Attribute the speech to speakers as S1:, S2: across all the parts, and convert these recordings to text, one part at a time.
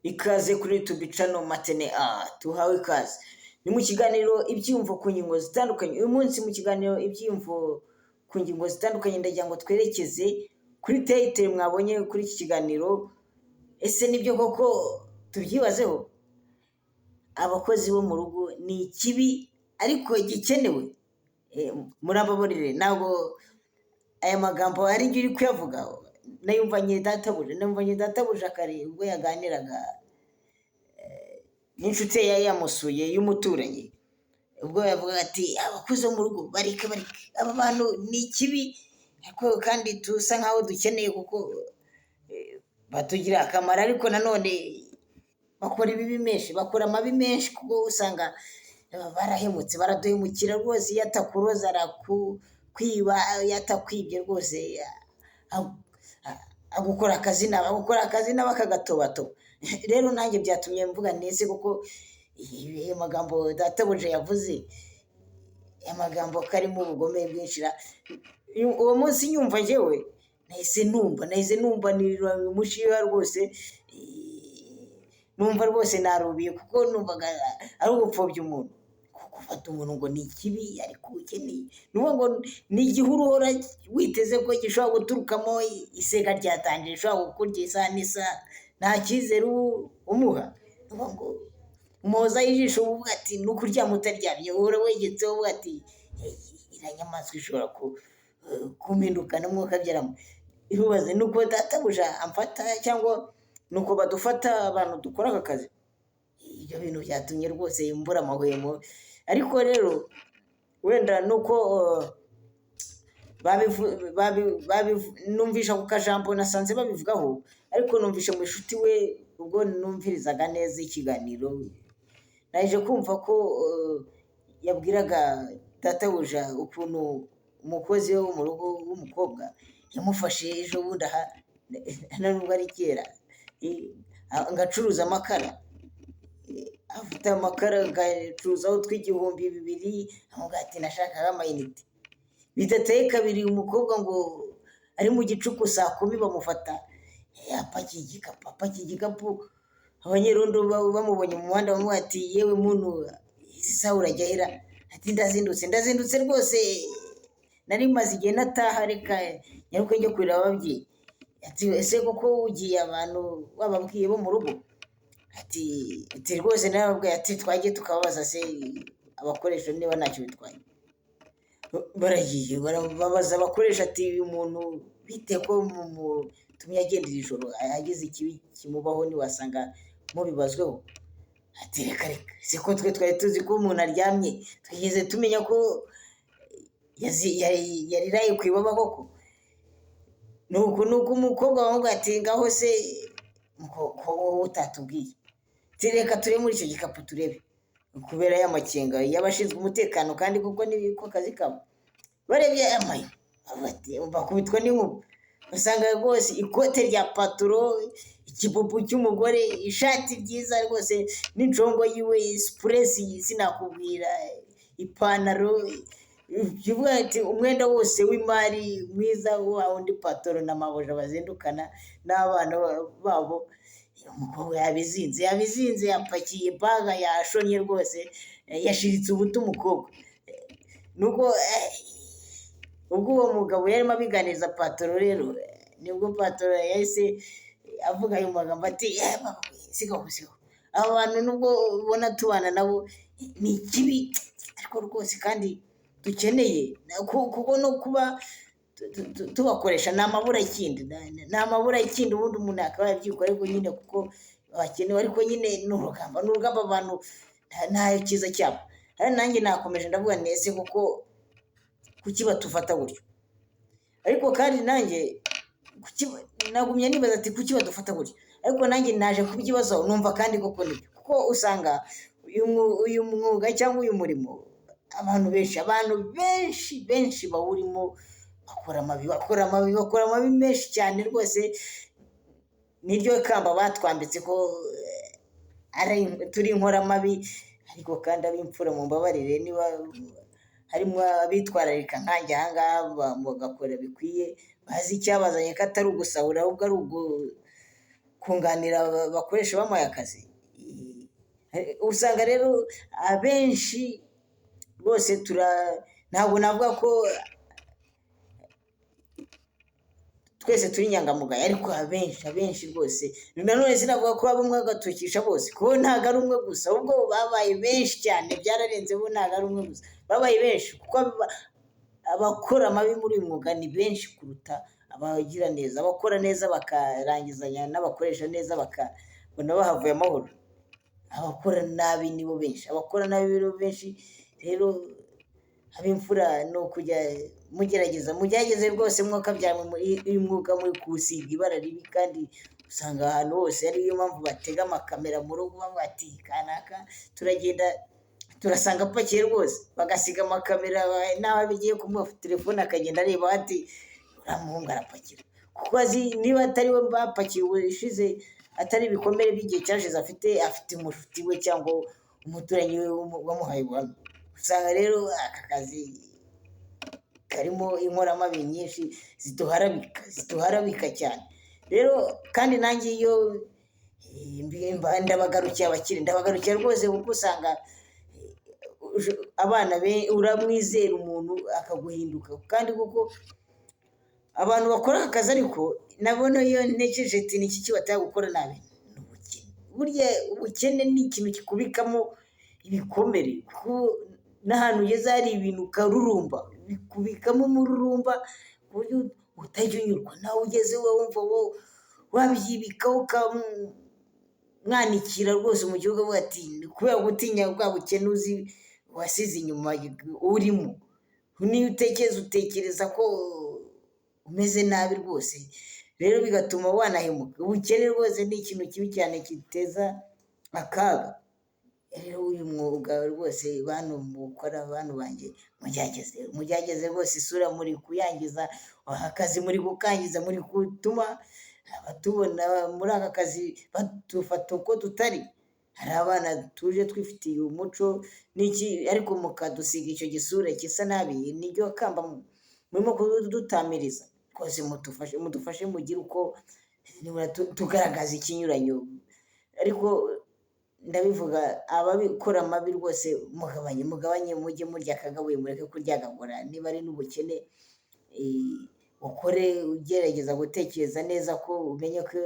S1: Ikaze kuri YouTube channel Matene tuhawe ikaze. Ni mu kiganiro ibyiyumvo ku ngingo zitandukanye. Uyu munsi mu kiganiro ibyiyumvo ku ngingo zitandukanye ndagira ngo twerekeze kuri title mwabonye kuri iki kiganiro. Ese nibyo koko tubyibazeho? Abakozi bo mu rugo ni ikibi ariko gikenewe. Murababorere ntabwo aya magambo ari byo uri kuyavuga. Nayumvanye databuja kare ubwo yaganiraga n'inshuti ye yamusuye y'umuturanyi, ubwo yavuga ati abakozi bo mu rugo bareke aba bantu ni ikibi ariko kandi tusa nkaho dukeneye kuko batugira akamaro, ariko nanone bakora ibibi menshi, bakora amabi menshi kuko usanga barahemutse, baraduhemukira rwose. Iyo atakuroza arakwiba, iyo atakwibye rwose agukora akazi nawe akagatobato. Rero nanjye byatumye mvuga nese kuko ayo magambo databuja yavuze, amagambo karimo ubugome bwinshi. Uwo munsi nyumva njyewe nahise numva nimushiha rwose, numva rwose narubiye kuko numvaga ari ugupfobya umuntu. Gufata umuntu ngo ni ikibi ariko ukeneye, nuvuga ngo ni igihuru uhora witeze ko gishobora guturukamo isega ryatangiye, rishobora kukurya isaha n'isaha, nta cyizere umuha. Nuvuga ngo umuhoza y'ijisho uvuga ati ni ukuryama utaryamye, uhora wegetseho uvuga ati iriya nyamaswa ishobora kumpinduka n'umwuka byaramo. Irubaze nuko databuja amfata cyangwa nuko badufata abantu dukora aka kazi. Ibyo bintu byatumye rwose mbura amahwemo, ariko rero wenda nuko numvisha ku kajambo nasanze babivugaho, ariko numvisha mu inshuti we ubwo numvirizaga neza ikiganiro, naje kumva ko yabwiraga databuja ukuntu umukozi wo mu rugo w'umukobwa yamufashe ejo bundi aha nubwo ari kera, ngacuruza amakara, afite amakara ngacuruzaho tw'igihumbi 2, amubwira ati nashakaga amayinite. Bidateye kabiri umukobwa ngo ari mu gicuku saa 10 bamufata apakiye igikapu. Abanyerondo bamubonye mu muhanda bamubwira ati yewe muntu izi saha urajya hera? Ati ndazindutse rwose, nari maze igihe nataha, reka nyaruke njye kureba ababyeyi. Ati ese koko ugiye abantu bababwiye bo mu rugo? Ati rwose narababwiye. Ati twagiye tukababaza se abakoresha niba ntacyo bitwaye. Baragiye babaza abakoresha ati uyu muntu bite ko tumye agendera ijoro, agize ikibi kimubaho ntiwasanga mubibazweho? Ati reka siko twe twari tuzi ko umuntu aryamye, twigeze tumenya ko yariraye ku ibaba koko. Nuko umukobwa wamubwira ati ngaho se ko utatubwiye? Ati reka turebe muri icyo gikapu turebe, kubera y'amakenga y'abashinzwe umutekano, kandi kuko niko kazi kabo. Barebye amayo bakubitwa n'inkuba, basanga rwose ikote rya paturo, ikipupu cy'umugore, ishati byiza rwose n'incongo yiwe, sipuresi sinakubwira, ipantaro, bivuga ati umwenda wose w'imari mwiza wa undi patoro n'amabuja bazindukana n'abana babo. Umukobwa yabizinze, yapakiye baga, yashonye rwose, yashiritse ubuto umukobwa. Nuko ubwo uwo mugabo yarimo abiganiriza patoro, rero nibwo patoro yahise avuga ayo magambo ati sigaho aba bantu nubwo ubona tubana nabo ni ikibi ariko rwose kandi dukeneye, kuko no kuba tubakoresha ni amabura y'ikindi, ubundi umuntu akaba yabyikora, ariko nyine kuko bakenewe, ariko nyine ni urugamba abantu nta cyiza cyabo. Hari nanjye nakomeje ndavuga nese kuko kuki batufata gutyo, ariko kandi nanjye nagumye nibaza ati kuki badufata gutyo, ariko nanjye naje kubyibazaho numva kandi koko nibyo, kuko usanga uyu mwuga cyangwa uyu murimo abantu benshi bawurimo bakora amabi menshi cyane rwose. Niryo kamba batwambitse ko turi inkoramabi, ariko kandi ab'imfura mu mbabarire, niba harimo abitwararika nkanjye aha ngaha bagakora bikwiye, bazi icyabazanye ko atari ugusahura ahubwo ari kunganira abakoresha bamuhaye akazi. Usanga rero abenshi rwose ntabwo navuga ko twese turi inyangamugayo, ariko abenshi rwose nanone sinavuga ko baba umwe agatukisha bose, kuko ntabwo ari umwe gusa, ahubwo babaye benshi cyane, byararenze bo, ntabwo ari umwe gusa, babaye benshi, kuko abakora amabi muri uyu mwuga ni benshi kuruta abagira neza. Abakora neza bakarangizanya n'abakoresha neza bakabona bahavuye amahoro, abakora nabi nibo benshi, abakora nabi nibo benshi. Rero ab'imfura ni ukujya mugerageze rwose mwakabyara uyu mwuga muri kuwusiga ibara ribi, kandi usanga ahantu hose ariyo mpamvu batega amakamera mu rugo bavuga ati kanaka turagenda turasanga apakiye rwose, bagasiga amakamera, nawe bigiye kumuha telefone akagenda areba ati uriya muhungu arapakira, kuko azi niba atari we bapakiye ubushize, atari ibikomere by'igihe cyashize afite umushuti we cyangwa umuturanyi we wamuhaye ubuhamya. Usanga rero aka kazi karimo inkoramabi nyinshi zituharabika cyane. Rero kandi nanjye iyo ndabagarukira rwose, kuko usanga abana uramwizera umuntu akaguhinduka, kandi kuko abantu bakora aka kazi, ariko nabona iyo ntekereje ati niki kibatera gukora nabi, ni ubukene. Burya ubukene ni ikintu kikubikamo ibikomere, kuko n'ahantu ugeze hari ibintu ukarurumba, bikubikamo umururumba ku buryo utajya unyurwa, nawe ugeze wumva wabyibika ukamwanikira rwose mu gihugu, avuga ati kubera gutinya bwa bukene uzi wasize inyuma urimo, niyo utekereza ko umeze nabi rwose, rero bigatuma wanahemuka. Ubukene rwose ni ikintu kibi cyane giteza akaga. Rero uyu mwuga rwose bantu mukora, bantu banjye mugerageze rwose, isura muri kuyangiza, akazi muri kukangiza, muri gutuma abatubona muri aka kazi badufata uko tutari. Hari abana tuje twifitiye umuco n'iki, ariko mukadusiga icyo gisura gisa nabi, niryo kamba murimo kudutamiriza. Rwose mudufashe mugire uko tugaragaza ikinyuranyo, ariko ndabivuga ababikora amabi rwose mugabanye mujye murya akagabuye, mureke kuryagagura. Niba ari n'ubukene, ukore ugerageza gutekereza neza, ko umenye ko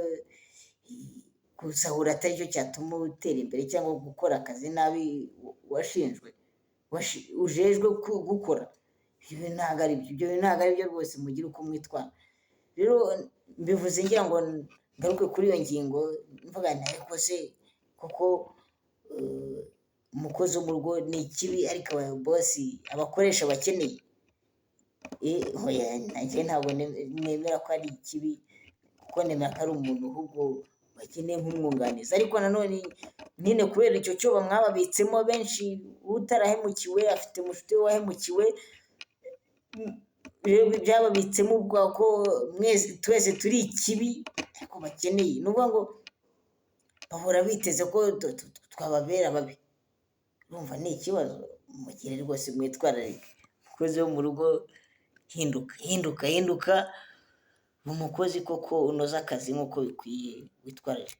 S1: gusahura atari cyo cyatuma utera imbere, cyangwa gukora akazi nabi ujejwe gukora. Ibyo ntabwo ari byo rwose, mugire uko mwitwara. Rero mbivuze ngira ngo ngaruke kuri iyo ngingo, mvuga nti ariko se kuko umukozi wo mu rugo ni ikibi, ariko ababosi abakoresha bakeneye, nanjye ntabwo nemera ko ari ikibi, kuko nemera ko ari umuntu ahubwo bakeneye nk'umwunganizi. Ariko nanone nyine kubera icyo cyoba mwababitsemo benshi, utarahemukiwe afite umushuti we wahemukiwe, byababitsemo ubwo ko twese turi ikibi, ariko bakeneye, ni ukuvuga ngo bahora biteze ko twababera babi. Urumva ni ikibazo. Mugire rwose mwitwararike, umukozi wo mu rugo hinduka umukozi koko unoza akazi nk'uko bikwiye, witwararike.